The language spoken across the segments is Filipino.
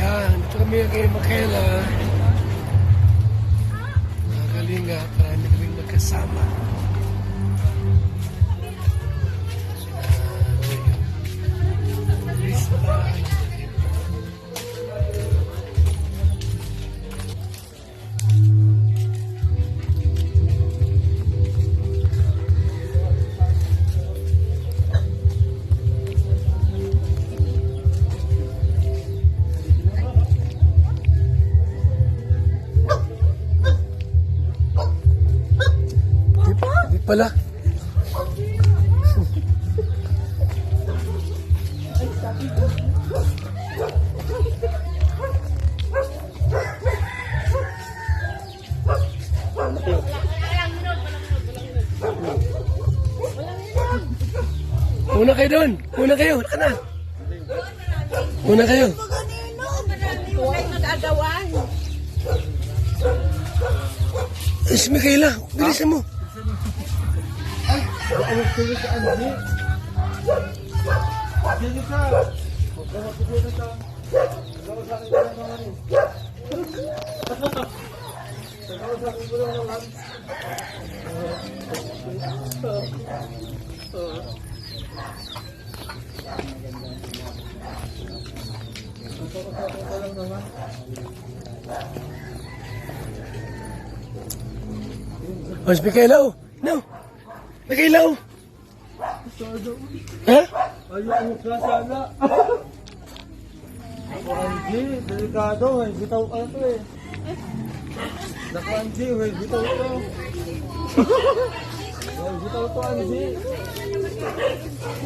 Yan, ito kami kay Makela. Nakalinga, marami kaming magkasama. Pala. Una kayo doon. Una kayo. Wala na. Una kayo. Si Mikaela. Bilisan mo. Ano kayo sa Andy? Dito ka. Magkawag ko dito sa... Magkawag sa akin ko lang naman eh. Magkawag sa akin ko lang naman. Mas Mikaela oh. No. Mikaela oh. Ha? Ayaw ka sana. Ako Andy, delikado eh. Bitaw ka to eh. Naku Andy, bitaw to. Bitaw to Andy.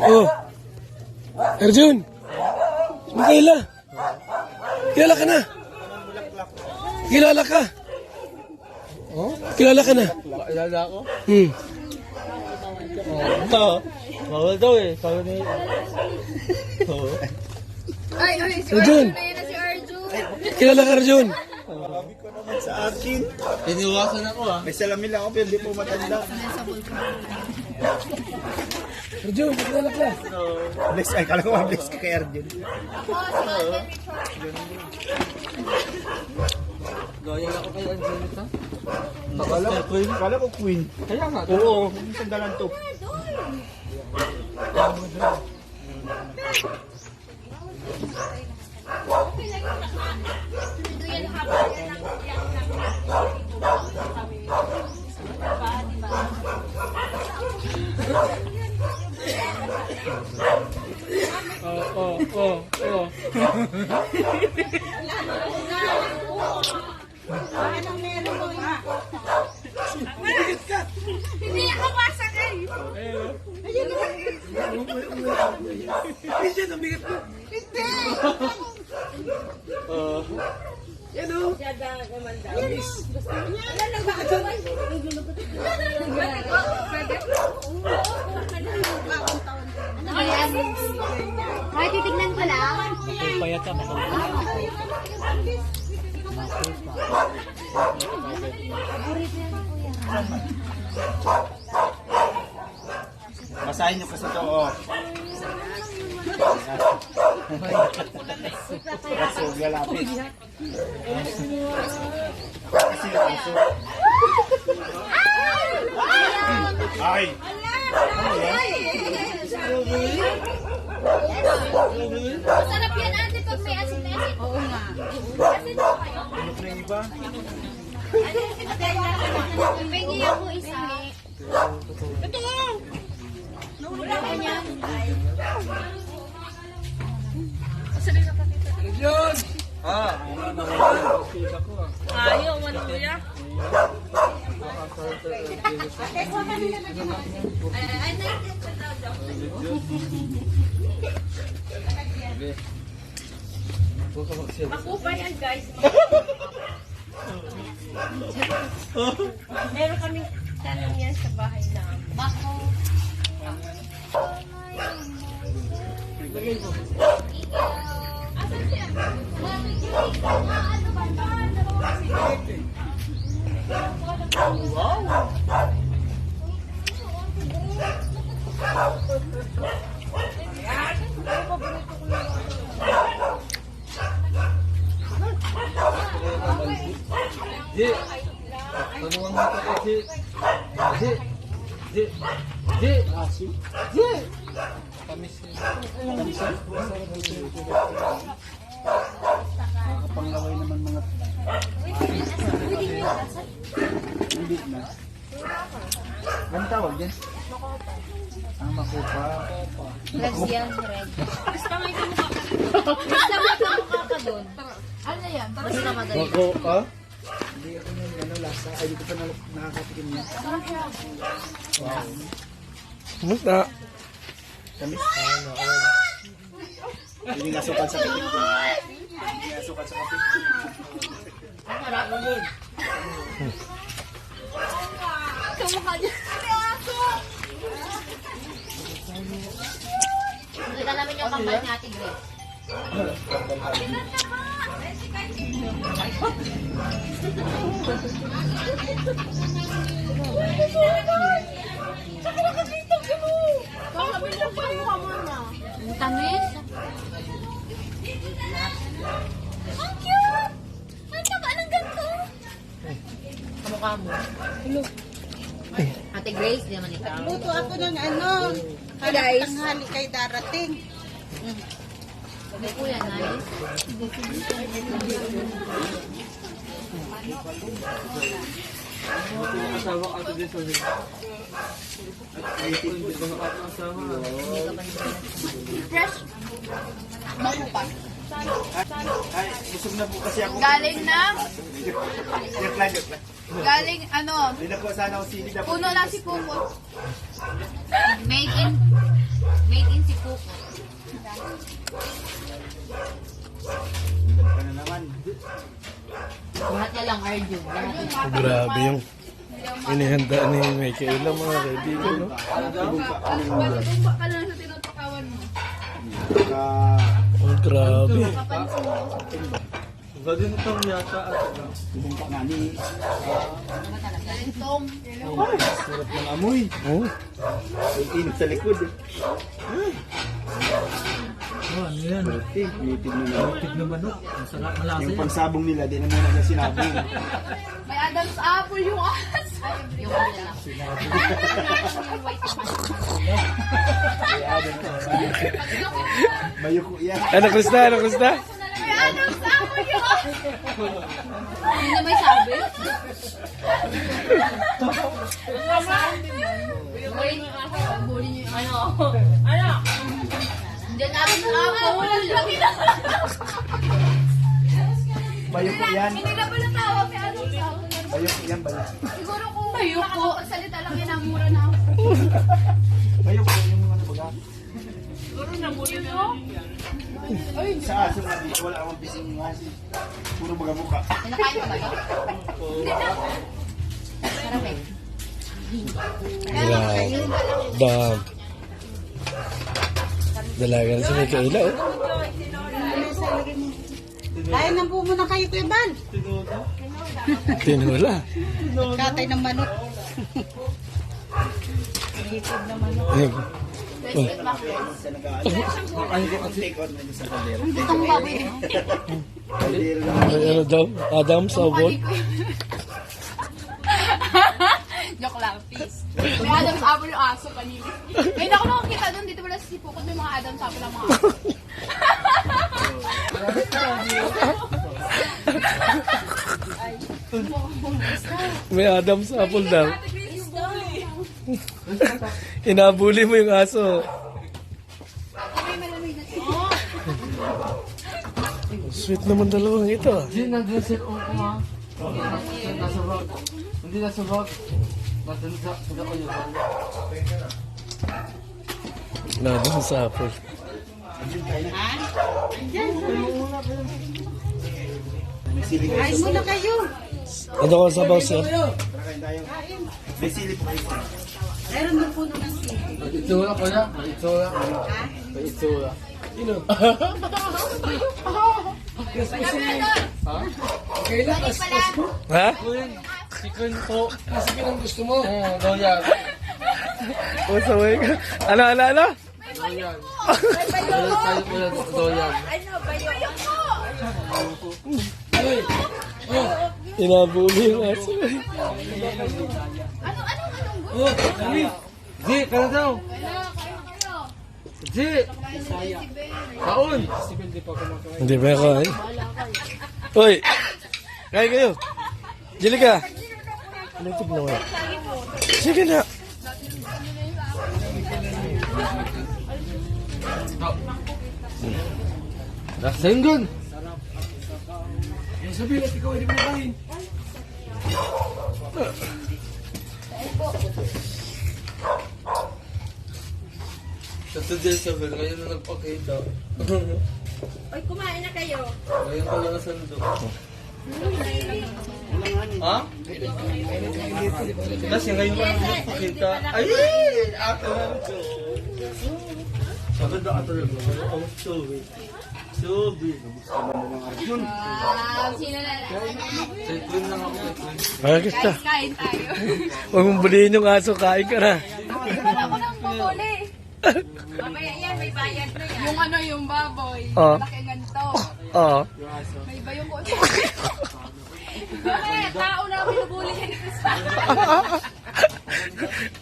Oh. Arjun. Mikaela. Kilala ka na. Kilala ka. Oh? Kilala ka na. Kilala ako? Oo. Bawal daw eh. Sabi ni... Oo. Ay, si Arjun. Arjun na yun na si Arjun. Kilala ka Arjun. Sabi ko naman sa akin. Iniwasan ako ah. May salamin lang ako pero hindi po matanda. Arjun, kilala ka. Bless, ay kala ko bless ka kay Arjun. Gaya ako kay Angelita. Kala ko queen. Kaya nga. Oo, sandalan to. Anong meron mo ha? Hindi ako pasok eh. Minsan, ang bigat ko. Hindi. Yan o. Wala lang ba ito? Ano ba yan? Ay, titignan ko lang. Payat ka ako. Basahin nyo kasi ito, oh. Kaso, galapit. Kasi yung aso. Ay! Masarap yan ate pag may asin-asin. Oo nga. Asin mo kayo. Ano pa yung iba? Pengi ako isa. Ito nga. Nawala ka niya. Arjun. Ayaw, ano kuya? Ay, ako ba yan guys? Meron kaming tanong yan sa bahay na bako. Asan siya? Ano ba ito? Ji! Tanungan mo ka, Ji! Ji! Ji! Ji! Ji! Tamis yun. Pangaway naman mga hindi na. Anong tawag din? Ang makupa. Red yan, red. Basta may kamukha ka. Basta may kamukha ka doon. Ano yan? Basta madali. Bako, ha? Hindi ako yung ano, lasa. Ay, dito pa nakakatikim niya. Musta? Tamis. Hindi nga sukal sa kapit. Hindi nga sukal sa kapit. Kamukha niya. Nakita namin yung kampal ni Ate Grace. Ang tamis. Ang cute! Ang taba ng ganito. Kamukha mo. Ate Grace, di naman ikaw. Luto ako ng ano, guys. tanghali kay darating. Ano po yan, guys? Asawa ka ito din sa rin. Asawa. Fresh. Bango pa. Ay, busog na po kasi ako. Galing na, Joke lang, joke lang. galing ano, Hindi na po sana ako sili na po. puno lang si Pupo. Made in si Puko. Ka na naman. Lahat na lang, Arjun. Lahat na lang. Grabe yung inihanda ni Michaela, mga kaibigan, no? Tumba ka lang sa tinutakawan mo. Oh, grabe. Galing itong yata at Bumpa nga ni. Galintong. Sarap ng amoy. Oh, Ang init sa likod. ano yan? Native na Tig na manok. Ang sarap, malasa Yung yan. pansabong nila, di na muna na sinabi. May Adam's apple yung as. Yung wala lang. Mayuko yan. ano, kusta? Ano, kusta? May Adam's apple yung as. Hindi na may sabi. Wait. Bully niyo yung ano. Ano? Diyan Adam's apple. Mayuko yan. Hindi na pala tawag may Adam's apple. Mayuko yan, bala. Siguro kung nakakapagsalita lang yun, ang mura na ako. Mayuko yung ano baga. Yun o? Sa aso nga, wala akong bising ng aso. Puro baga buka. Kinakain mo ba ito? Marami. Grabe. Bam. Dalaga na si Michaela, oh. Kaya nang muna kayo, Kuya Bal. Tinula. Katay ng manok. Ayun. Sa nag-aalis. Take out na dyan sa kaldero. Itong baboy mo. Kaldero lang. Ay, ano daw? Adam Sabon? Joke lang, peace. May Adam's apple yung aso kanina. Ngayon ako nakakita doon, dito wala si Pukot, may mga Adam's apple ang mga aso. May Adam Sabon daw. Inabuli mo yung aso. Sweet naman dalawang ito, ah. Hindi nandiyan sir o kuma. Nasa bag. Hindi nasa bag. Nandun sa ko yun. Adam Sabon. May sili kayo. Kain muna kayo. Ano ko sabaw siya? Tara kain tayo. May sili po kayo. Meron mo puno ng sili. May itsura ko na. May itsura. May itsura. Ha? Chicken po. Kasi ang gusto mo. Oo, doyan. O, saway ka. Ano? Doyan. Tayo ko lang doyan. Inabuli yung aso. Oh, Zi, kaya daw. Zi! Kaon! Hindi ba ako eh? Hoy! Kaya kayo! Jelica! Anong tip na wala? Sige na! Nasenggan! Yung sabihin at ikaw hindi mo kain. Saturday 7, ngayon na nagpakita. Oy, kumain na kayo. Ngayon pala nasando. Ha? Kasi ngayon pa nagpakita. Ay! Ato na ito. Sabi na ato na ito. Ang sobi. Sobi. Sino na Say clean lang ako. Bakit ka? Kain tayo. Huwag mong bulihin yung aso, kain ka na. Wala ko nang pumuli. Mamaya yan, may bayad na yan. Yung ano, yung baboy. Oh. Malaki ganito. Oo. May iba yung kuto. Mamaya, tao na pinubuli yan.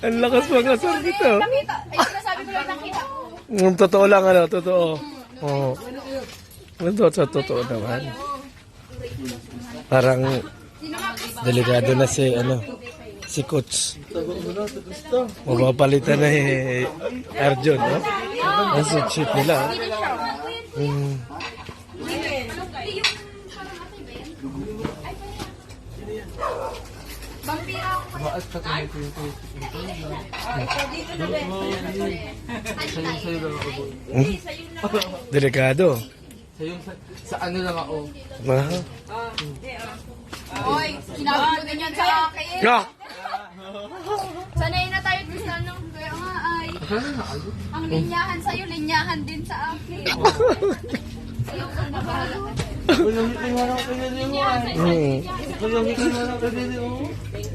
Ang lakas mga asar dito. Nakita. Ay, sinasabi ko lang nakita. Totoo lang ano, totoo. Oo. Totoo naman. Parang delikado na si si Coach. Mapapalitan na Arjun, no? Ang suit nila. Vampira ako. Maas ka kami ko yung Sa'yo lang ako. Delikado. Sa ano lang ako. Oy, sinabi mo din yan sa akin. Ah! Sanay na tayo sa ano. Kaya nga ay, ang linyahan sa'yo, linyahan din sa akin. Sa'yo ko na bahala. Kulamit na ako kanili mo ay. Kulamit na ako kanili mo.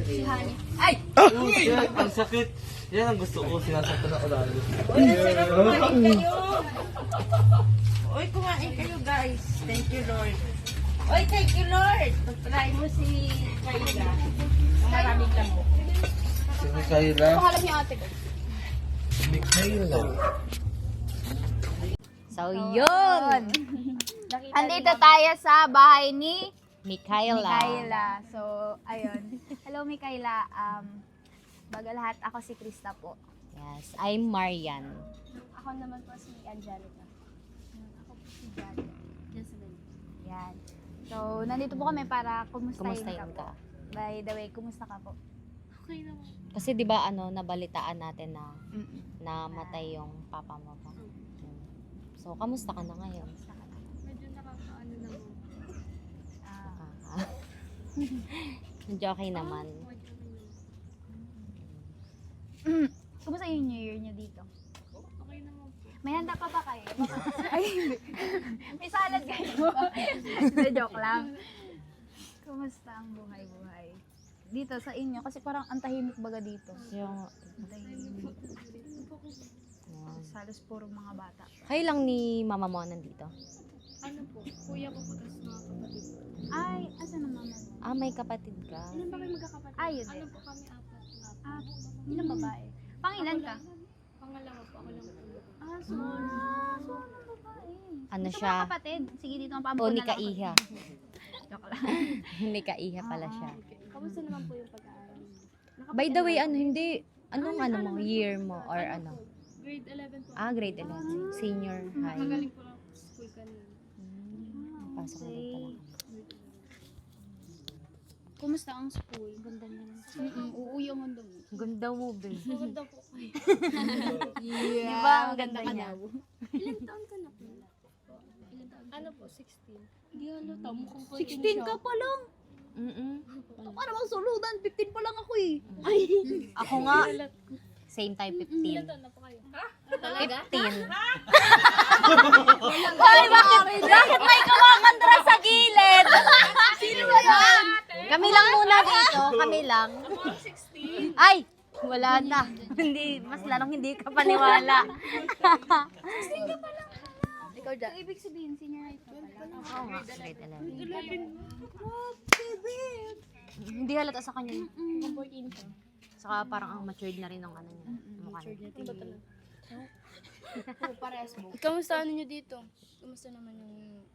Si Hani. Ay! Uy, ang sakit. Yan ang gusto ko. Sinasaktan ako lalo. Oy, kumain kayo guys. Thank you, Lord. Oy, thank you, Lord. Pag-try mo si Kayla. Maraming lamo. Sige kayo lang. Pangalan niya ate ko. So, yun. Andito tayo sa bahay ni Mikaela. Mikaela. So, ayun. Hello, Mikaela. Baga lahat, ako si Krista po. Yes, I'm Marian. Ako naman po si Angelica. Ako po si Janet. Yan. So, nandito po kami para kumustahin Kumustahin ka po. ka. By the way, kumusta ka po? Kasi 'di ba nabalitaan natin na namatay yung papa mo pa. So, kamusta ka na ngayon? Medyo nakakaano na po. Medyo okay naman. Kumusta yung New Year niyo dito? Okay naman po. May handa ka pa kayo? Ay, hindi. May salad kayo. Hindi, joke lang. Kumusta ang buhay-buhay? Dito sa inyo, kasi parang ang tahimik baga dito. Yung Ang tahimik. Halos puro mga bata. kayo lang ni mama mo nandito? Ano po? Kuya ko pagkas mga kapatid. Ay, asa na mama mo? Ah, may kapatid ka. Ilan ba kayo magkakapatid? Ay, yun din. Ano po kami, apat. Ilang babae? Pangilan ka? Pangalawa po, ako lang po. So anong babae? Ano Gusto siya? mo kapatid? Sige, dito ang O, paampun ni na lang ako. Kaiha. Joke lang. Ni Kaiha pala siya. Kamusta naman po yung pag-aaral? By the way, hindi, anong mo, year mo, or ano? Grade 11 po. Ah, grade 11. Senior high. Magaling po lang school kanina. Pasok na din pala. Kumusta ang school? Ganda niya. Uuwi ang mundo mo. Ganda mo, babe. Ganda po kayo. Di ba? Ang ganda niya. Ilan taon ka na po? Ilan taon? Ano po? 16. Hindi halata. Mukhang 16 ka pa lang. Para bang suludan. 15 pa lang ako eh. Ay. Ako nga. Same time, 15. Ilan taon na po kayo? Ha? Talaga? 15. Hoy, bakit may kumakandra sa gilid? Sino ba yan? Kami lang muna dito. Kami lang. Ay! Wala na. Hindi, mas lalong hindi ka paniwala. Ikaw dyan. Ibig sabihin, senior high ka pala. Oo nga, grade 11. Hindi halata sa kanya. Saka parang ang matured na rin ng ano niya. Mukha niya. Kamusta ano nyo dito? Kamusta naman yung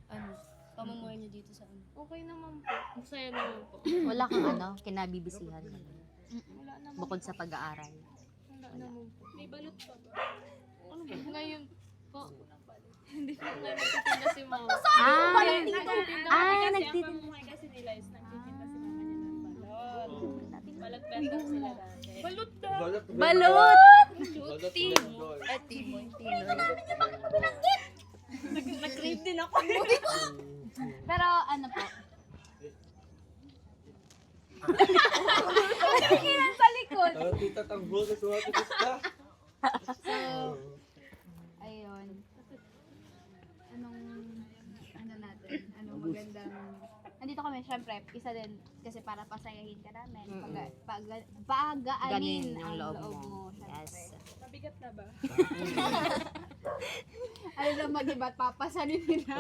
pamumuhay nyo dito sa ano? Okay naman po. Masaya naman po. Wala kang kinabibisihan. Bukod sa pag-aaral. Wala naman po. May balot pa ba? Ano ba? Ngayon po. Hindi po na nagtitinda si mama. Nagtitinda. Kasi nila is nagtitinda si mama niya ng balot. Balot-beto sila dati. Balot daw. Balot! Timo. Timo. Nag-crave din ako. Pero ano po, sa likod. Tita tanggol na suwati ka. So, ayun. Anong magandang, nandito kami, syempre, isa din, kasi para pasayahin ka namin, pagaanin Ganin ang yung loob loob mo. mo, syempre. Yes. Mabigat na ba? Ano lang mag-iba't papasanin nila.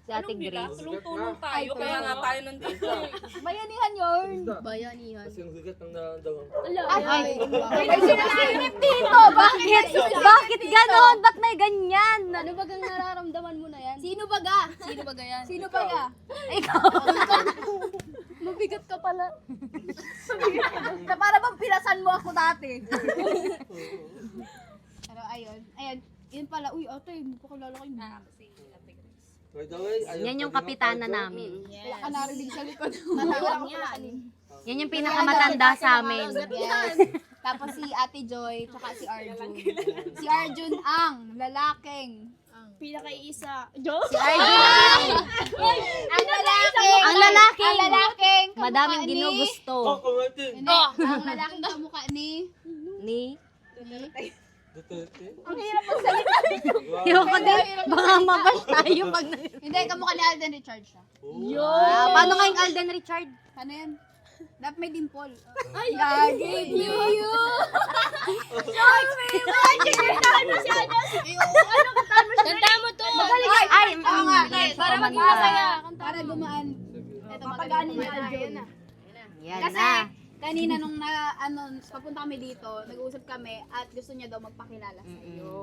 Si Ate Grace. Tulong-tulong tayo. Kaya nga tayo nandito. Bayanihan yun. Bayanihan. Kasi yung sigat ng naramdaman. Ay, may sinasinip dito. Bakit? Bakit ganon? Ba't may ganyan? Ano ba gang nararamdaman mo na yan? Sino baga? Sino ba yan? Sino baga? Ikaw. Mabigat ka pala. Na para bang pinasan mo ako dati. Pero ayun, yun pala, uy ate, magpakilala kayo. By the way, Yan yung kapitana namin. Wala ka narinig sa likod. Matawag yan. Yan yung pinakamatanda sa amin. Yes. Tapos si Ate Joy, tsaka si Arjun. Si Arjun ang lalaking. Pinaka-iisa. Si Arjun. Ang lalaking. Ang lalaking. Ang lalaking. kamukha Madaming ni- ginugusto. kumatin. Hindi, ang lalaking kamukha ni... Ni? Duterte. Ang hirap magsalita. Ayoko din. Baka mabash tayo pag... Hindi, kamukha ni Alden Richard siya. Paano nga yung Alden Richard? Paano yan? Dapat may dimple. Ay, gagi you. Tanda mo to. Ay, Oo nga. Para maging masaya. Para gumaan. Ito, papaganin ni Arjun. Yan Kasi na. kanina nung papunta kami dito, nag-uusap kami at gusto niya daw magpakilala sa iyo.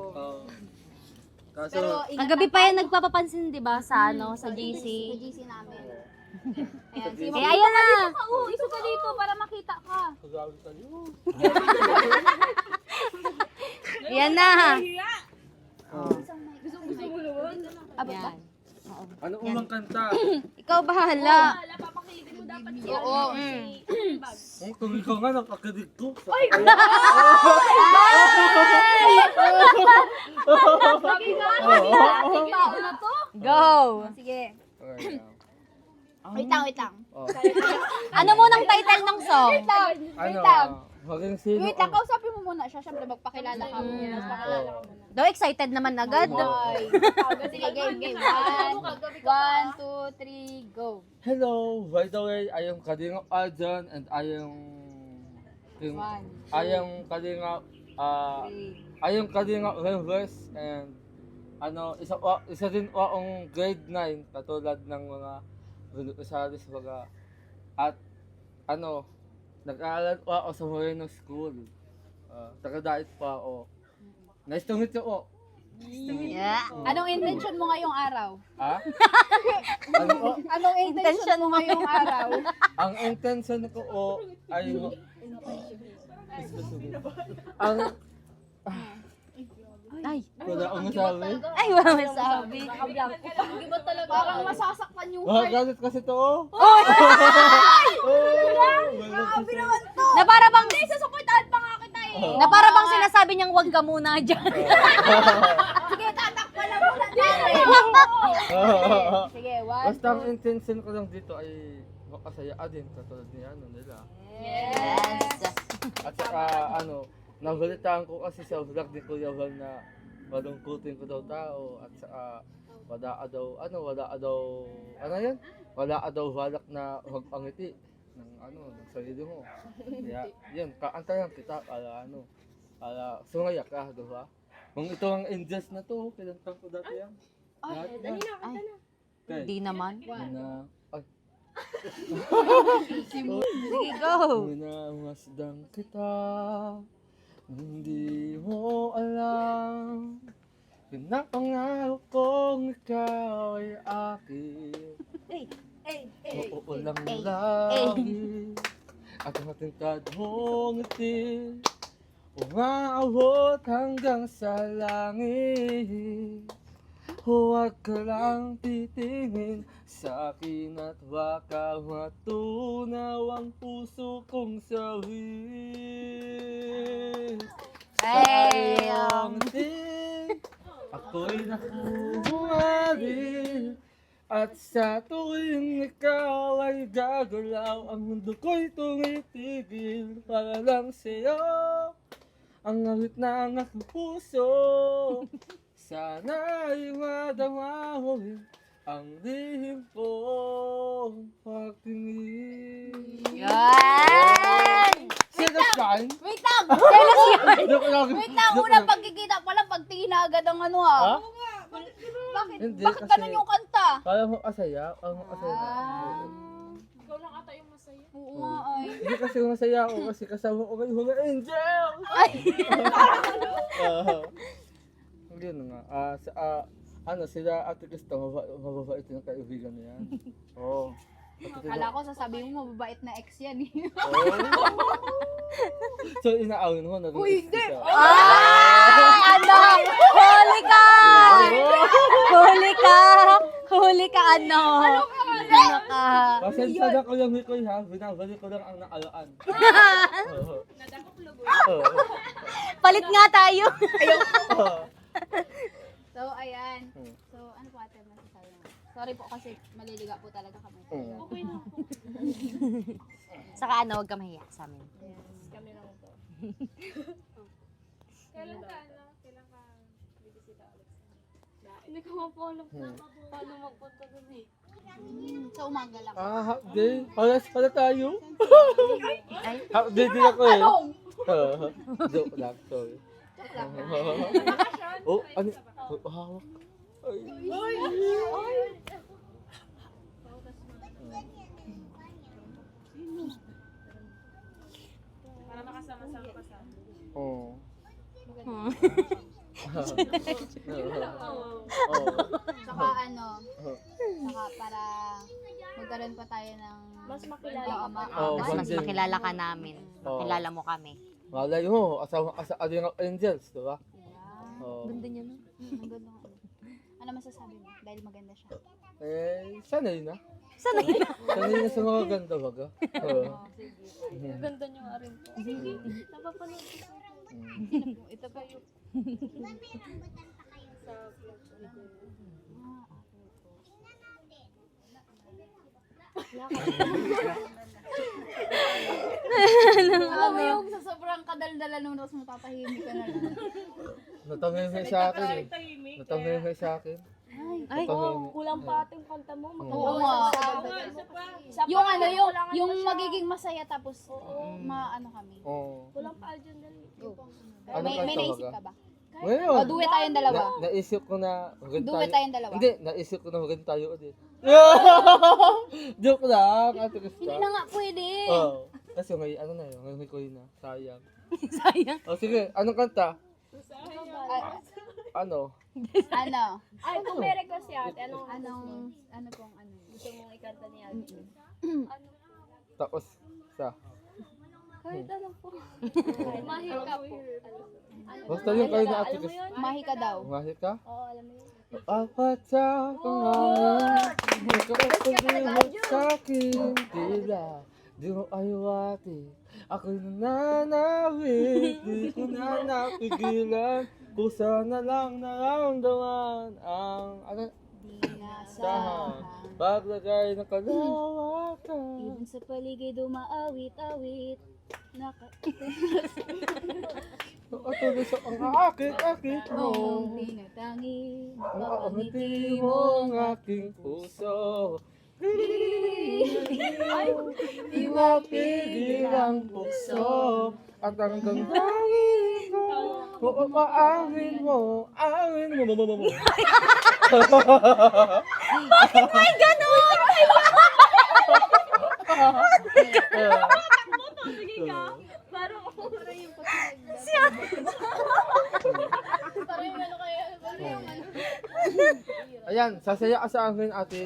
Kaso, Pero ingat Kagabi ka pa yan nagpapapansin, di ba, sa ano, sa sa GC. GC namin. Ayan, si Kaya ayan na. Iso ka dito para makita ka. kagawin tayo. Yan na. Abot ba? Yan. Ano umang kanta? Ikaw bahala. Oo. Kung ikaw nga nakakinig ko. Pauna to? Go. Sige. Wait lang. Ano munang title ng song? Wait lang. Ano? Maging sino? Wait lang, kausapin mo muna siya. Siyempre, magpakilala ka muna. Magpakilala ka muna. Daw excited naman agad. Ay. Sige, game. 1, 2, 3, go. Hello, by the way, I am Kalinga Arjan and I am Kalinga Reverse and isa din waong grade 9 katulad ng mga beneficiaries mga at nag-aaral pa ako sa Moreno School. Taga-dait pa ako. Nice to meet you po. Yeah. Anong intention mo ngayong araw? Ha? Ano po? Anong intention mo ngayong araw? Ang intention ko ay ang Ay. wala akong masabi. Ay, wala masabi. Parang masasaktan yung Wah, heart. galit kasi to. Grabe naman to. Na para bang Sasuportahan pa nga kita eh. na para bang sinasabi niyang wag ka muna diyan. Sige, tatakpan lang muna natin. Sige, 1, Basta ang intention ko lang dito ay makasaya din katulad ni nila. Yes. At saka nabalitaan ko kasi sa vlog ni Kuya Val na malungkutin ko daw tao at saka wala daw balak na magpangiti ng ng sarili mo. Kaya yun, kaantayan kita para sumaya ka, diba? Kung ito ang ingest na to, pinantang ko dati yan. Dali na, kanta na. Okay. Di naman. Na, ay, Sige, go! minamasdan kita, hindi mo alam. Pinapangako kong ikaw ay akin. Oo lang lagi. At ang tingkad mong ngiti, umaabot hanggang sa langit. Huwag ka lang titingin sa akin at baka matunaw ang puso kong sawit. Ay, Sa iyong ngiti, ako'y nakuhuwari. At sa tuwing ikaw ay gagalaw, ang mundo ko'y tumitigil para lang sa'yo. Ang awit ng aking puso, sana'y madama mo rin ang lihim kong pagtingin. Yan! Serious yan? Wait lang! Jealous yan! Joke lang. Wait lang, Joke unang lang. pagkikita pa lang, pagtingin na agad ang ano ah. Ha? Bakit? Hindi, Bakit kasi- ganun yung kanta? Kala mo kasaya? Ang kasaya. Ikaw lang ata yung masaya. Oo nga ay. Hindi kasi masaya ako kasi kasama ko may mga angel! Hindi nga. Sila Ate Krista, mababait yung kaibigan niya. Oo. Kala ko sasabihin mo, mababait na ex yan eh. So, inaawin mo na Uy, hindi! Ay, ano? Huli ka! Huli ka! Huli ka, ano? Ano ka? Pasensya na ko yung hikoy ha, binabalik ko lang ang naalaan. Oo. Oo. Palit nga tayo! Oo. So, ayan. Hmm. So, ano po ate masasabi mo? Sorry po kasi maliliga po talaga kami. Okay na ako. Saka ano, huwag ka mahiya sa amin. Yes, kami lang to. Kailan ka, bibisita ulit sa hindi ko mapolong paano magpunta dun eh. So, umaga lang. Half day. Palas pala tayo. Ay, Half day din ako eh. Joke lang, sorry. Oh, ano? Oh, hawak. Ay. Para makasama-sama pa sa Oo. Hmm. Saka ano, saka para magkaroon pa tayo ng mas makilala ka pa. mas makilala ka namin. Oo. Makilala mo kami. Malay mo, asawa yung angels, di ba? Oo. Ganda niya no? Ang ganda nga. Ano masasabi mo? Dahil maganda siya. Eh, sanay na. Sana yun. Sanay na sa mga ganda baga. Oo. Ganda niyo nga rin po. Sige, napapanood ko sa Ito pa yung sa vlog ko. alam mo yung sa sobrang kadaldalan nung tapos matatahimik ka na lang. Natamay sa akin eh. Tahimik. Natamay sa akin. Ay, Oh, kulang pa ating kanta mo. Oo nga. Yung ano, yung magiging masaya tapos maano kami. Oo. Kulang pa dyan dali. Ano May kanta naisip baga? ka ba? Ngayon. O, duet tayong dalawa. Naisip ko na maganda Duet tayong dalawa. Hindi, naisip ko na maganda tayo ulit. Joke lang, Ate Krista. Hindi na nga pwede. Oo. Kasi may ano na yun, may koy na. Sayang. sayang. O sige, anong kanta? Ay, Ano? ano? Ay, kung may request si ate, anong Ano pong ano? gusto mong ikanta ni ate? Tapos, sa. Kahit ano po. Mahil ka po. Basta yung kayo na Ate Alam mo Krista. yun? Mahi ka daw. Mahit ka? Oo, alam mo yun. Apat sa pangalan, ikaw sa akin, tila, di mo ayawatin. Ako'y nananawit, di ko na napigilan, kusa na lang naramdaman ang Dinasahan. paglagay ng kalawakan. Ibon sa paligid umaawit-awit. Patuloy sa ang akit-akit mo. Noong tinatangi. Ang ngiti mo ang aking puso. Di mapigil ang puso. At hanggang dangin ko. Oo, paangin mo. Angin mo. Sige ka. Parang yung parang yung ano kaya, parang yung ano. Ayan, sasaya ka sa akin, ate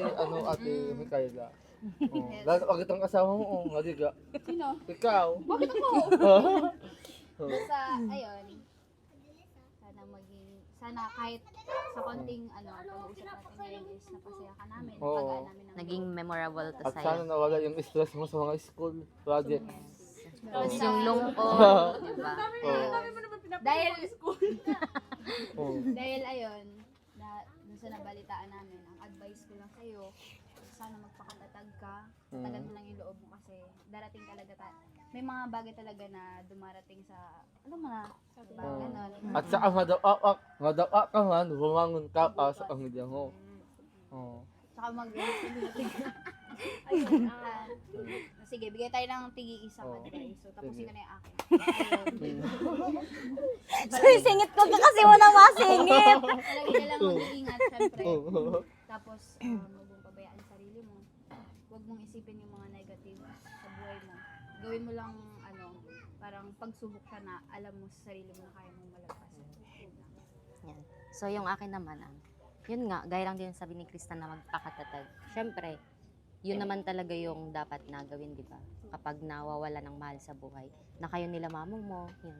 Micaela. Oh, lalo pag itong asawa mo, maliga. Sino? Ikaw. Bakit ako? Oh. Basta, ayun. Sana kahit sa konting pag-uusap natin ngayon is napasaya ka namin, Oo. napagaan namin ng Naging memorable to At sana sa'yo. nawala yung stress mo sa mga school project. Tapos yung lungkot, diba? dahil Oh. dahil ayun, dun sa nabalitaan namin, ang advice ko lang sa'yo, sana magpakatatag ka, tagal mo lang yung loob mo kasi darating talaga may mga bagay talaga na dumarating sa, alam mo na, diba? Ganon. At saka madawak ka man, bumangon ka pa sa pamilya mo. Oh. Saka ayun, sige, bigay tayo ng tigi-isang advice. So, tapusin ko na yung akin. Singit ko ka kasi mo na masingit. Talaga ka lang mag-iingat, syempre. Tapos, huwag mong pabayaan ang sarili mo. Huwag mong isipin yung mga negative sa buhay mo. Gawin mo lang, parang pagsubok ka na, alam mo sa sarili mo na kaya mong malagpasan. Yan. So yung akin naman, yun nga, gaya lang din sabi ni Krista na magpakatatag. Siyempre, yun naman talaga yung dapat na gawin, di ba? Kapag nawawala ng mahal sa buhay, na kayo nila mamong mo, yun,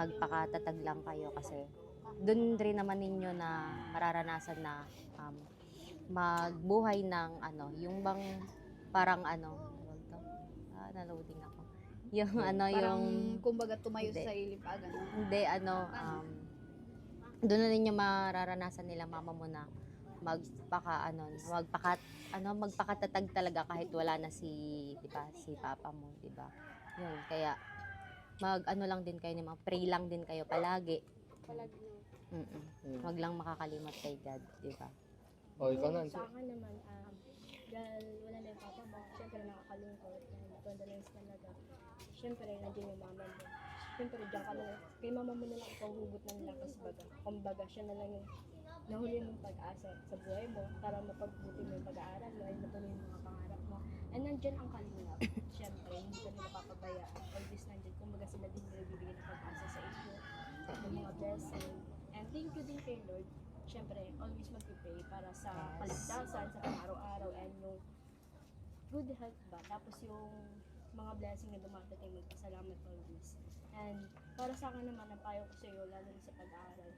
magpakatatag lang kayo kasi dun rin naman ninyo na mararanasan na magbuhay ng yung bang parang na-loading ako. Yung Parang, yung kumbaga, tumayo Hindi. sa sarili pa, gano'n. hindi doon na ninyo mararanasan nila mama mo na magpakatatag talaga kahit wala na si papa mo, di ba? Yun, kaya lang din kayo, pray lang din kayo palagi. Wag lang makakalimot kay God, di ba? Oh, ikaw na. Sa akin naman, dahil wala na yung papa mo, syempre nakakalungkot, condolence talaga. Syempre, nandiyan yung mama mo. Syempre, diyan ka na, kay mama mo na lang ikaw hugot ng lakas baga. Kumbaga, siya na lang yung nahuli mong pag-asa sa buhay mo para mapagbuti mo yung pag-aaral mo ay matuloy yung mga pangarap mo. And nandiyan ang kalingap. Syempre, hindi ka nila papabayaan. Always nandiyan. Kumbaga, sila din nagbibigay ng pag-asa sa inyo, ng mga blessing. And thank you din kay Lord. Syempre, always mag-pray para sa kaligtasan, sa pang-araw-araw, and yung good health ba. Tapos yung mga blessing na dumadating, magpasalamat always. And para sa akin naman, ang payo ko sa iyo, lalo na sa pag-aaral,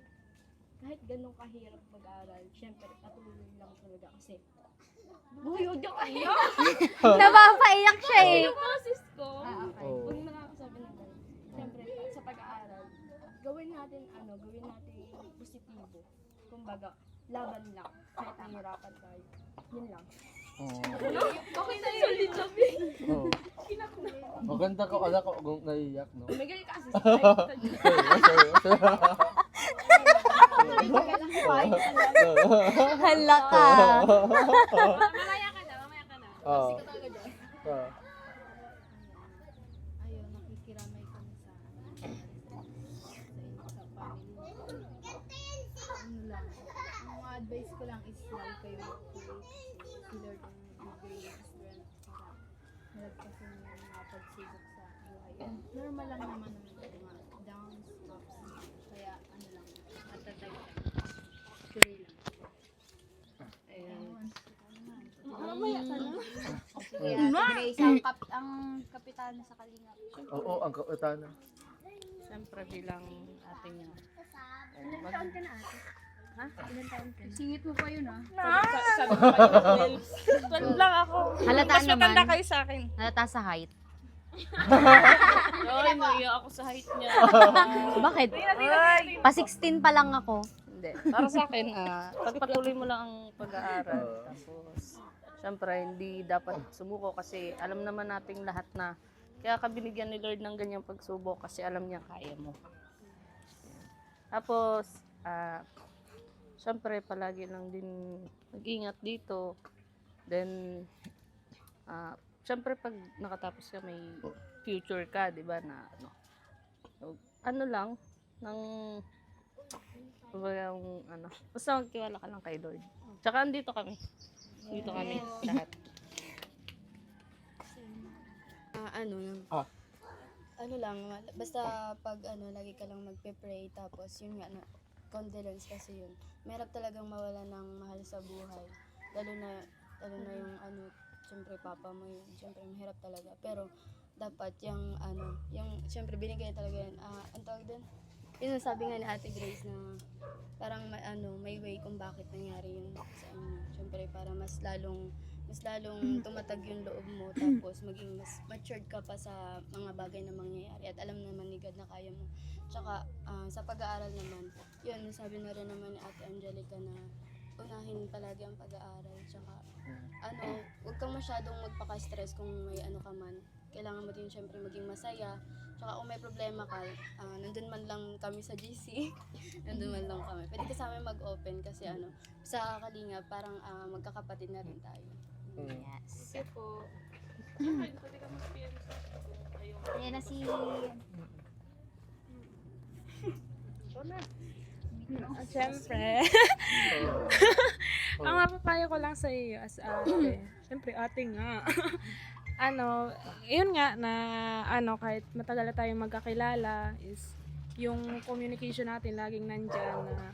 kahit ganun kahirap mag-aaral, syempre, patuloy lang talaga kasi huwag ka iyak! Napapaiyak siya eh. Yung boses ko, Okay. Oh. huwag mo nakakasabi na gano'n. Syempre, sa pag-aaral, gawin natin positibo. Kumbaga, laban lang. Kahit nahihirapan tayo. Yun lang. Oh. Okay na yun. Solid sabi. Oh. Maganda ka pala kung naiiyak, no? Umigay ka kasi sa side. Hala ka. Mamaya ka na. Oh. Ayun, nakikiramay kami sa family. Ano lang, ang advice ko lang is lagi kayo mag-pray. Si Lord ang magbigay ng strength para malagpasan yung mga pagsubok sa buhay. And normal lang naman mga downs, ups. Kaya matatag. Pray lang. Ayun. Mamaya ka na. Sige, Grace, ang kapitan sa Kalingap. Oo, ang kautana. Siyempre bilang ating Ilan taon ka na ate? Ha? Ilan taon ka na? Singit mo pa yun sabi ko kayo, 12 lang ako. Halataan Mas matanda naman. kayo sa akin. Halata sa height. Ay, naiyak ako sa height niya. Bakit? Pa 16 pa lang ako. Hindi. Para sa akin, pagpatuloy mo lang ang pag-aaral. Tapos, syempre, hindi dapat sumuko kasi alam naman nating lahat na kaya ka binigyan ni Lord ng ganyang pagsubok kasi alam niya kaya mo. Tapos, syempre, palagi lang din mag-ingat dito. Then, syempre, pag nakatapos ka, may future ka, di ba, na, ano lang, ng Kumbaga, basta magtiwala ka lang kay Lord. Tsaka andito kami. Dito kami, lahat. Ano lang, basta pag lagi ka lang magpe-pray, tapos yun nga, condolence kasi yun. Mahirap talagang mawala ng mahal sa buhay. Lalo na yung syempre papa mo yun, syempre mahirap talaga. Pero dapat yung syempre binigay talaga yun. Ang tawag din? Yun ang sabi nga ni Ate Grace na parang may way kung bakit nangyari yun sa inyo. Syempre para mas lalong tumatag yung loob mo, tapos maging mas matured ka pa sa mga bagay na mangyayari at alam naman ni God na kaya mo. Tsaka sa pag-aaral naman, yun, sabi na rin naman ni Ate Angelica na unahin palagi ang pag-aaral. Tsaka huwag kang masyadong magpaka-stress kung may ka man. Kailangan mo din syempre maging masaya. Tsaka kung may problema ka, nandun man lang kami sa GC, nandun man lang kami. Pwede ka sa amin mag-open kasi sa Kalinga parang magkakapatid na rin tayo. Yes. Kasi po, pwede ka mag-PM sa Ayan na si... Siyempre. Ang mapapayo ko lang sa iyo as ate. Siyempre, ate nga. Yun nga na kahit matagal na tayong magkakilala is yung communication natin laging nandyan na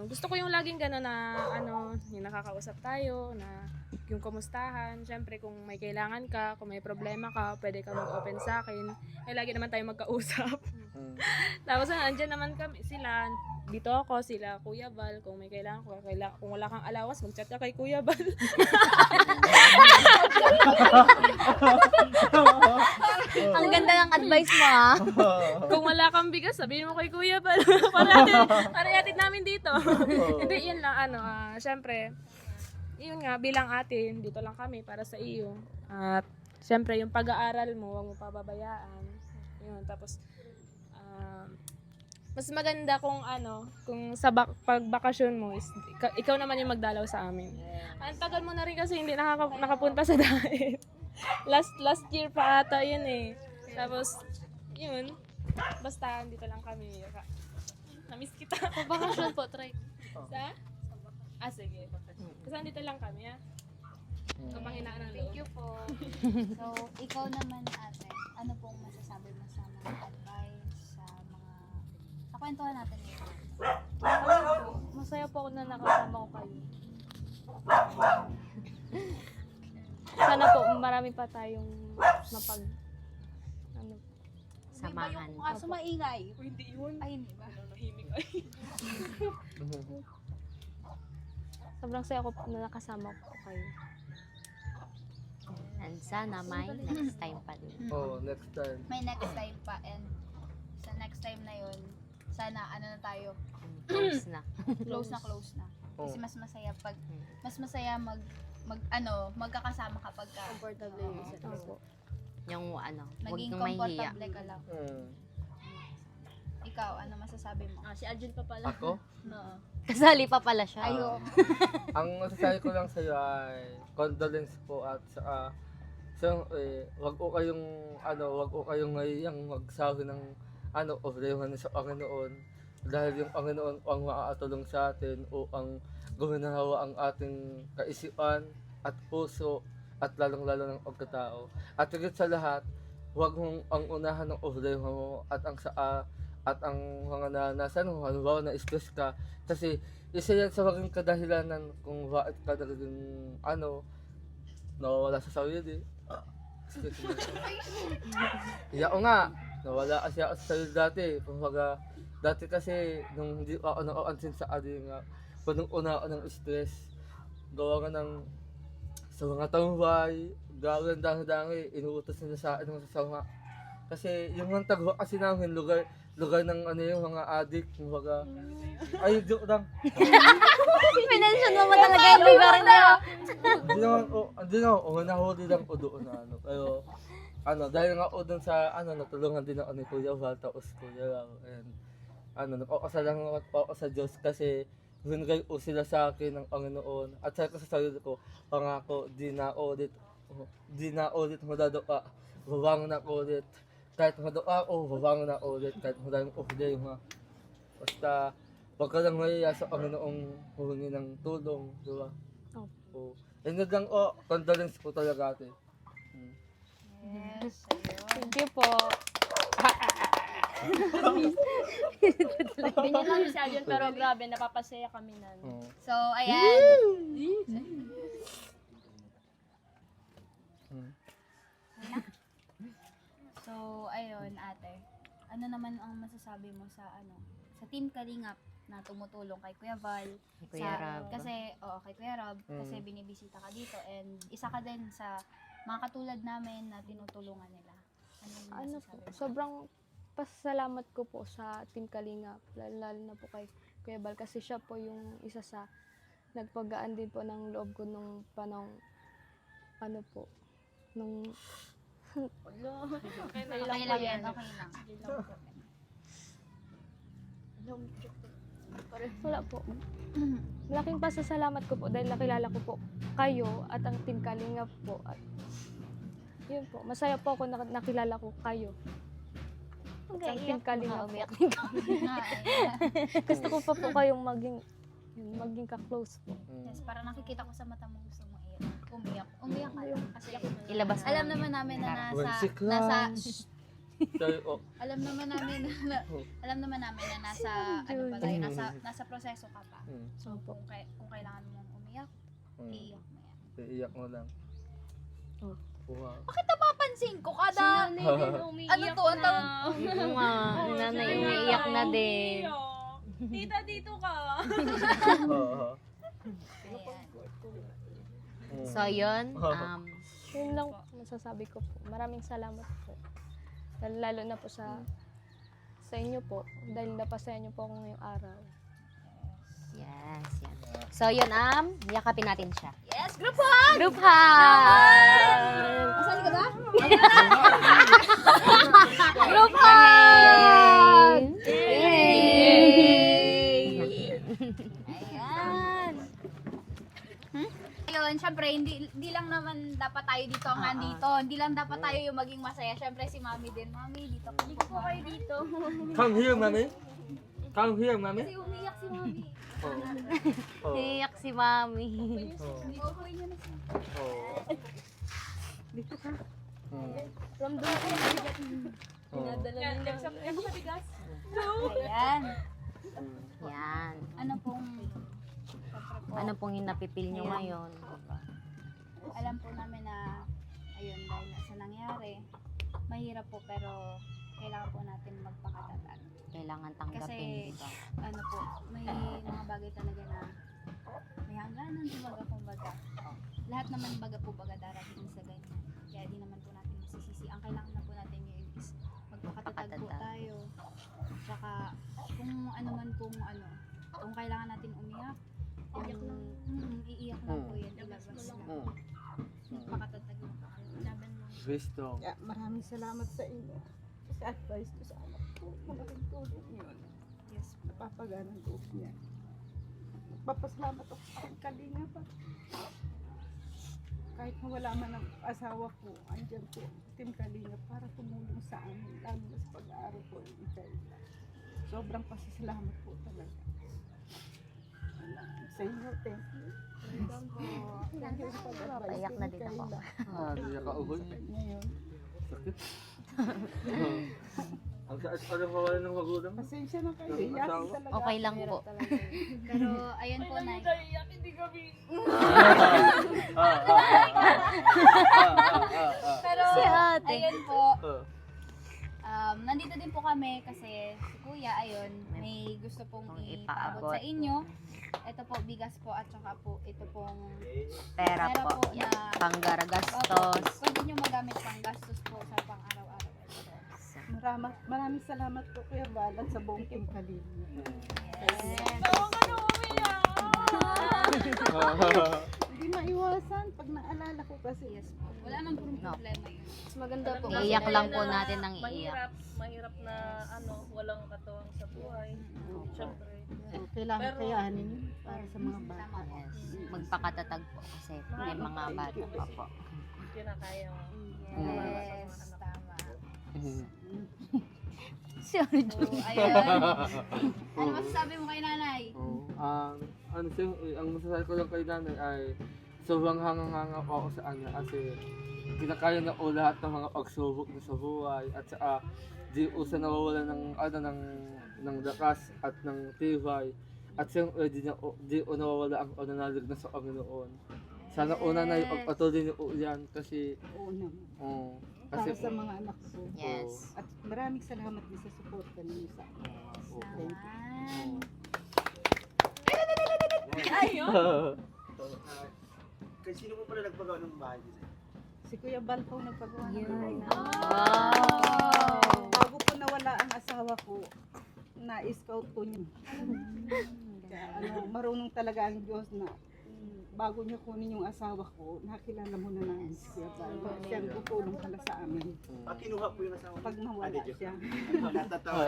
gusto ko yung laging gano'n na yung nakakausap tayo na yung kumustahan. Siyempre kung may kailangan ka, kung may problema ka, pwede ka mag-open sa akin. Lagi naman tayo magkausap. Tapos andyan naman kami, sila, dito ako, sila Kuya Val, kung may kailangan ko, kung wala kang alawas, mag-chat ka kay Kuya Val. Ang ganda ng advice mo, ha? Kung wala kang bigas, sabihin mo kay Kuya Val. para yatid namin dito. Hindi, yun lang, syempre, yun nga, bilang ate, dito lang kami para sa iyo. At syempre, yung pag-aaral mo, huwag mo pababayaan. Yun, tapos, mas maganda kung kung sa pagbakasyon mo is ikaw naman yung magdalaw sa amin. Ang tagal mo na rin kasi hindi nakapunta sa diet. last year pa ata yun eh. Tapos yun, basta dito lang kami. Namiss kita. Sa bakasyon po, try. Sa? Sige. Kasi dito lang kami, ha? Kapanginaan ng loob. Thank you po. So, ikaw naman ate, ano pong masasabi mo sa mga advice, sa kwentuhan natin ngayon? Masaya po ako na nakasama ko kayo. Sana po marami pa tayong Samahan. Aso maingay. Hindi yun. Ay, hindi ba? Nahimik ay. Sobrang saya ko na nakasama ko kayo. And sana may next time pa din. Next time. May next time pa, and sa next time na yun, sana na tayo, Close na. close na. Kasi mas masaya magkakasama kapag Comfortable yung isa't isa. Yung huwag maging kang mahihiya. komportable ka lang. Ikaw, ano masasabi mo? Si Arjun pa pala. Ako? No. Kasali pa pala siya. Ayo. Ang masasabi ko lang sa'yo ay condolence po at wag ko kayong ngayang magsabi ng problema sa Panginoon dahil yung Panginoon ang maaatulong sa atin o ang guminawa ang ating kaisipan at puso at lalong-lalo ng pagkatao. At higit sa lahat, wag mong ang unahan ng problema mo at ang mga nasa halimbawa na stress ka kasi isa yan sa maging kadahilanan kung bakit ka talagang nawawala sa sarili. Excuse me. Iya ko nga, nawala kasi ako sa sarili dati. Kumbaga, dati kasi nung hindi ako nakakansin sa adik nga, punong-una ako ng stress. Gawa nga sa mga tambay, gawin dami-dami, inuutos nila sa akin ng masasama. Kasi yung mga tagwa kasi namin, lugar ng yung mga adik, kumbaga, ay, joke lang. Pinensyon mo talaga yung lugar niya. Hindi naman, nahuli lang ko doon Pero, dahil nga ako doon sa, natulungan din ako ni Kuya Val, tapos Kuya Lau, and, nagpapasalamat ako sa Diyos kasi binigay ko sila sa akin ng Panginoon. At sabi ko sa sarili ko, pangako, di na ulit madadoka, babangon na ulit. Kahit madoka ako, babangon na ulit, kahit madaming problema. Basta, Huwag ka lang mahiya sa Panginoong humingi ng tulong, di ba? Oo. Yun lang, condolence po talaga ate. Yes, ayun. Thank you po. Ganyan lang siya yun, pero grabe, napapasaya kami na. Oo. So, ayan. So, ayun, ate. Ano naman ang masasabi mo sa sa Team Kalingap na tumutulong kay Kuya Val? Kuya Rab. Kasi, kay Kuya Rob, kasi binibisita ka dito and isa ka din sa mga katulad namin na tinutulungan nila. Ano po, masasabi mo? sobrang pasalamat ko po sa Team Kalingap, lalo na po kay Kuya Bal kasi siya po yung isa sa nagpagaan din po ng loob ko nung panong nung Okay lang yan, okay lang. wala po. Malaking pasasalamat ko po dahil nakilala ko po kayo at ang Team Kalingap po. At yun po, masaya po ako nakilala ko kayo. Ang Team Kalingap po. Gusto ko pa po kayong maging ka-close po. Yes, para nakikita ko sa mata mo gusto mo umiyak. Umiyak ka lang. Kasi Ilabas mo. alam naman namin na Wansik nasa lang. Sorry, alam naman namin na nasa nasa proseso ka pa. So kung kailangan mong umiyak, iiyak mo yan. Iiyak mo lang. Wow. Bakit napapansin ko kada ano to, ang tawag? Oo nga, yung nanay umiiyak na din. Tita, dito ka. Oo. Ayan. So, yun. Yun lang po masasabi ko po. Maraming salamat po. Lalo na po sa inyo po. Dahil napasaya niyo po ako ngayong araw. Yes, yan. So, yun, yakapin natin siya. Yes, group hug! Group hug! Masali ka ba? Group hug! Ayan. Ayun, syempre, hindi lang naman dapat tayo dito ang nandito. Hindi lang dapat tayo yung maging masaya. Syempre, si Mami din. Mami, dito ka. Dito po kayo dito. Come here, mami. Come here, mami. Kasi umiyak si Mami. Oh. Iyak si Mami. Uupuin niyo na siya. Dito ka. Ramdam ko. Ayan. Yan. Ano pong, Ano pong hinapipil nyo ngayon? Diba? alam po namin na, ayun, dahil sa nangyari, mahirap po pero kailangan po natin magpakatatag. Kailangan tanggapin, Kasi, diba? ano po, may mga bagay talaga na may hangganan, kumbaga. Lahat naman baga darating sa ganyan. Kaya di naman po natin masisisi. Ang kailangan na po natin ngayon is magpakatatag po tayo. Tsaka, kung ano man pong kung kailangan natin umiyak, iiyak lang po yan, ilabas lang. Magpakatatag lang po. Laban mo. Gusto. Yeah, maraming salamat sa inyo. Sa advice ko sa anak ko. Malaking tulong yun. Yes. Napapagana ng loob niya. Magpapasalamat ako sa aking kalinga pa. Kahit na wala man ang asawa ko, andyan po, Team Kalinga para tumulong sa amin, lalo na sa pag-aaral ko. Sobrang pasasalamat po talaga. Sa inyo, thank you. Thank you sa pag-advice. Payak na din ako. Hindi ka ugoy. Ngayon, Sakit. Ang saas pa rin mawala ng magulang. pasensya na kayo. Iyakin talaga. Okay lang po. Pero, ayun po, Nay. Pero, ayun po, nandito din po kami kasi si Kuya, ayun, may gusto pong ipaabot sa inyo. Ito po, bigas po at saka po, ito pong Pera po. na Panggastos. pwede nyo magamit pang gastos po sa pang-araw-araw. Maraming salamat po Kuya Val at sa buong Team Kalinga. Hindi maiwasan pag naalala ko kasi. Yes po. Wala man pong problema yun. Mas maganda po. Iiyak lang po natin ng iiyak. Mahirap na walang katuwang sa buhay. Siyempre. So, kailangan kayanin yun para sa mga bata. Yes. Magpakatatag po kasi may mga bata pa po. Kinakaya mo. Yes, tama. Si Arjun. So, ayun. Ano masasabi mo kay nanay? Ano siya, ang masasabi ko lang kay nanay ay sobrang hanga-hanga po ako sa kanya kasi kinakaya na o lahat ng mga pagsubok na sa buhay at saka di usa nawawala ng lakas at ng tibay at siyempre di nawawala ang pananalig na sa Panginoon. Sana una na yung pagpatuloy niyo yan kasi Oo naman. kasi Para sa mga anak ko. Yes. At maraming salamat din sa suporta ninyo sa akin. Thank you. Kasi sino po pala nagpagawa ng bahay dito? Si Kuya Bal po nagpagawa ng bahay. Wow! Bago po nawala ang asawa ko, na-scout ko niya. Kaya marunong talaga ang Diyos na bago niya kunin yung asawa ko, nakilala mo na namin si Kuya Bal. Siya ang tutulong pala sa amin. Kinuha po yung asawa. Pag nawala siya. Natatawa.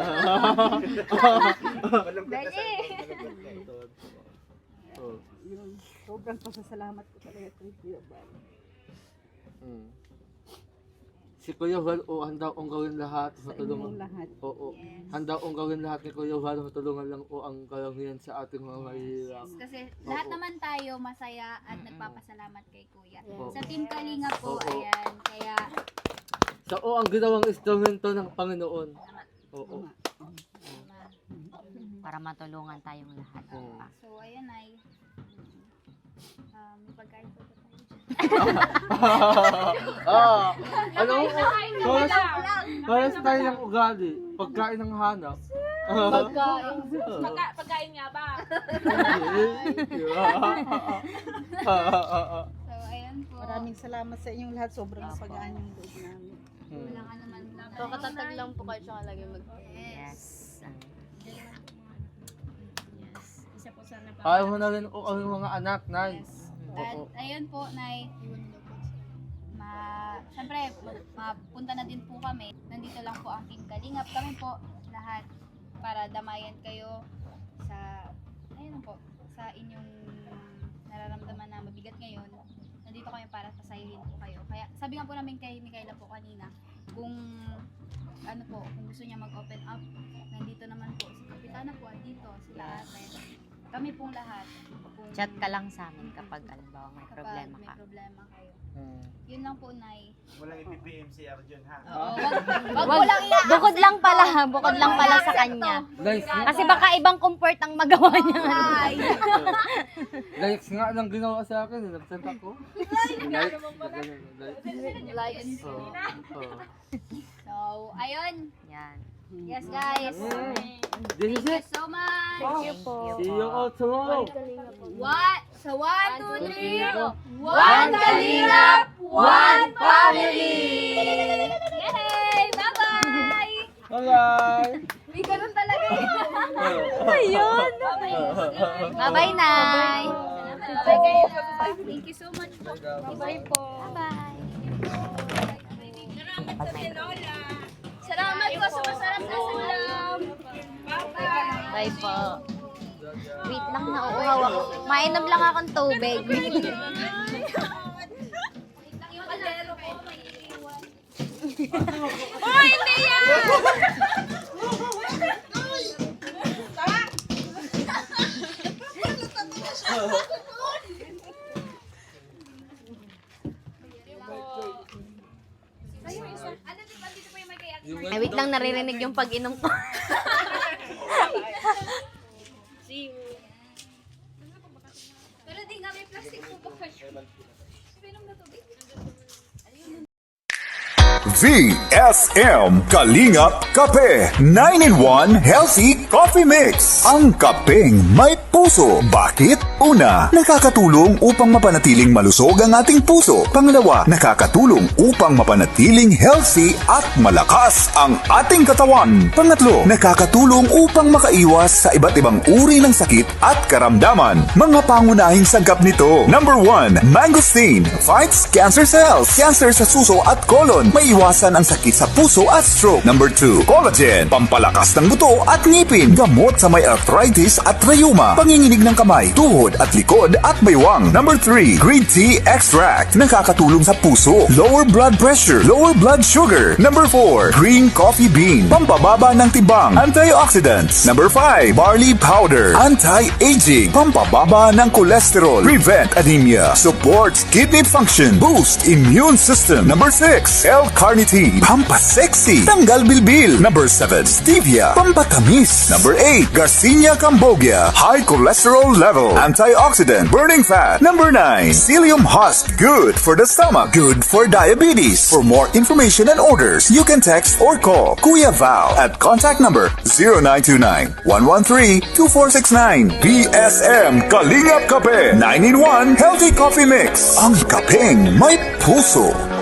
Yun, sobrang pasasalamat ko talaga kay Kuya Bal. Si Kuya Val, handa akong gawin lahat. Sa inyong lahat. Oo. Handa akong gawin lahat ni Kuya Val. Matulungan lang po ang kalangian sa ating mga mahirap. Kasi lahat naman tayo masaya at nagpapasalamat kay Kuya. Oo. Sa Team Kalinga po, Oo. ayan. Kaya, Sa ang ginawang instrumento ng Panginoon. Oo. Para matulungan tayong lahat. Oo. so ayan ay, pagkain po tayo. Ano mo? Pares tayo ng ugali. Pagkain ng hanap. Pagkain nga ba? So ayan po. Maraming salamat sa inyong lahat. Sobrang napagaan yung loob namin. Wala ka naman. So, katatag lang po kayo siya lagi Yes. Isa po sana pa. Ayaw mo na rin o ang mga anak, nice. At Oo. ayun po, Nay, siyempre, mapunta na din po kami. Nandito lang po ang Team Kalingap. Kami po lahat para damayan kayo sa, ayun po, sa inyong nararamdaman na mabigat ngayon. Nandito kami para pasayahin po kayo. Kaya sabi nga po namin kay Mikaela po kanina, kung ano po, kung gusto niya mag-open up, nandito naman po si Kapitana po at dito, sila ate. Kami pong lahat. Kung Chat ka lang sa amin kapag halimbawa may kapag problema may ka. problema kayo. Hmm. Yun lang po, Nay. Walang ipipm si Arjun ha. Oo, wag mo lang iyak. Bukod lang pala sa kanya. Nice. Kasi baka ibang comfort ang magawa niya. Ay. Likes nga lang ginawa sa akin. Nagsend ako. Likes. Likes. So, ayun. Yan. Yes, guys. This is Thank you it. so much. See you all tomorrow. What? So, 1, 2, 3. One Kalingap, one family. Yay! Bye-bye! Bye-bye. May ganun talaga eh. Ayun. Bye-bye, Nay. Bye kayo. Thank you so much po. Bye po. Bye-bye. Salamat po sa masarap na ulam. Bye po. Wait lang, nauuhaw ako. Mainom lang akong tubig. Yung kaldero po, may iiwan. Ay, wait lang, naririnig yung pag-inom ko. Pero di nga may plastic po ba kayo? Pinom na tubig. VSM Kalingap Kape 9-in-1 Healthy Coffee Mix. Ang kapeng may puso. Bakit? Una, nakakatulong upang mapanatiling malusog ang ating puso. Pangalawa, nakakatulong upang mapanatiling healthy at malakas ang ating katawan. Pangatlo, nakakatulong upang makaiwas sa iba't ibang uri ng sakit at karamdaman. Mga pangunahing sagap nito. Number 1, mangosteen fights cancer cells. Cancer sa suso at colon. May iwasan ang sakit sa puso at stroke. Number 2, collagen, pampalakas ng buto at ngipin, gamot sa may arthritis at rheuma, panginginig ng kamay, tuhod tuhod at likod at baywang. Number 3, green tea extract. Nakakatulong sa puso, lower blood pressure, lower blood sugar. Number 4, green coffee bean. Pampababa ng tibang, antioxidants. Number 5, barley powder. Anti-aging, pampababa ng cholesterol. Prevent anemia. Supports kidney function. Boost immune system. Number 6, L-carnitine. Pampasexy. Tanggal bilbil. Number 7, stevia. Pampatamis. Number 8, Garcinia cambogia. High cholesterol level. Antioxidant. Burning fat. Number 9, psyllium husk. Good for the stomach. Good for diabetes. For more information and orders, you can text or call Kuya Val at contact number 0929-113-2469. BSM Kalingap Kape 9-in-1 Healthy Coffee Mix. Ang kapeng may puso.